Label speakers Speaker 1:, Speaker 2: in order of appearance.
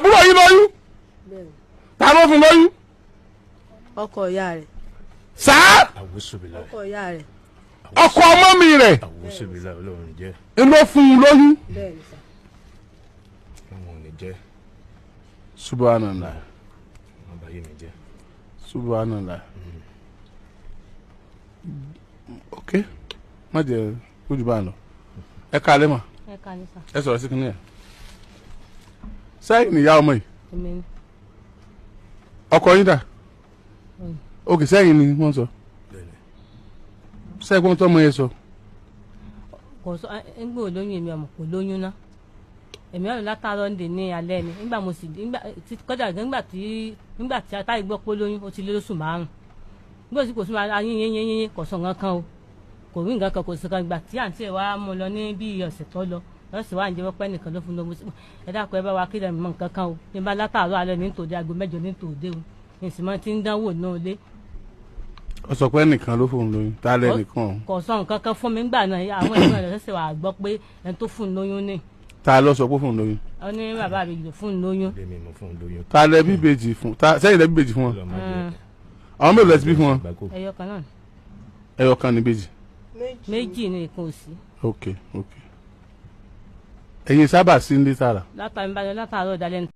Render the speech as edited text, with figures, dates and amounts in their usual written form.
Speaker 1: àbúrò yín lóyún ta ló fún lóyún.
Speaker 2: ọkọ ìyá rẹ̀.
Speaker 1: sáà
Speaker 2: ọkọ ìyá rẹ̀.
Speaker 1: ọkọ ọmọ mi rẹ̀ ló fún un lóyún.
Speaker 2: bẹ́ẹ̀ni sà.
Speaker 1: subhanallah subhanallah ok má jẹ ojú bá ń lọ ẹ kálẹ́ mà
Speaker 3: ẹ kálẹ́ sà.
Speaker 1: ẹ sọ̀rọ̀ sí kínní ẹ̀ sẹ́yìn nìyá ọmọ yìí
Speaker 3: èmi ni.
Speaker 1: ọkọ yín dà òkè sẹ́yìn ni wọ́n sọ sẹ́gbọ́n tó ọmọ yẹn sọ.
Speaker 3: kò sọ ẹgbẹ́ olóyún èmi ọmọ kò lóyún ná èmi ọ̀rọ̀ látàárọ̀ ń dè ní alẹ́ ni nígbà mo sì kọjá nígbà tí atáyé gbọ́ pé lóyún ó ti lé lóṣù márùn nígbà tí kò sún ayé kò sọ nǹkan kan o kò rí nǹkan kan kò sọ kan ìgbà tí àǹtí ẹ̀ wá mú lọ ní bí ọ̀sẹ̀ tó lọ lọ́sẹ̀ wá ń jẹ́ wọ́pẹ́ nìkan ló fún lọ́mọ sí ẹ dákun ẹ bá wa kílẹ̀ mọ́ nǹkan kan o ní bá látàárọ̀ alẹ́ ní tòde aago 8 ní tòde o ìsìnmọ́ ti ń dánwò náà lé.
Speaker 1: ó sọ pé nìkan ló fún un lóyún tá a lẹ́ nìkan.
Speaker 3: kò sọ nǹkan kan fún mi nígbà náà àwọn ẹ̀gbọ́n rẹ̀ ṣẹ̀ṣẹ̀ wà gbọ́ pé ẹni tó fún un lóyún ni.
Speaker 1: ta ló sọ pé fún un lóyún.
Speaker 3: ó ní bàbá mi lò fún un lóyún.
Speaker 1: ta lẹ bí bèjì fún sẹ́yìn lẹ bí bèjì fún wọn. àwọn mélòó lẹ ti bí fún wọn.
Speaker 3: ẹyọ kan náà.
Speaker 1: ẹyọ kan ní bèjì.
Speaker 3: méjì ni ìkan ò sí.
Speaker 1: ok ok ẹ̀yin sábà sí ní tààrà.
Speaker 3: látàárọ̀ dalẹ́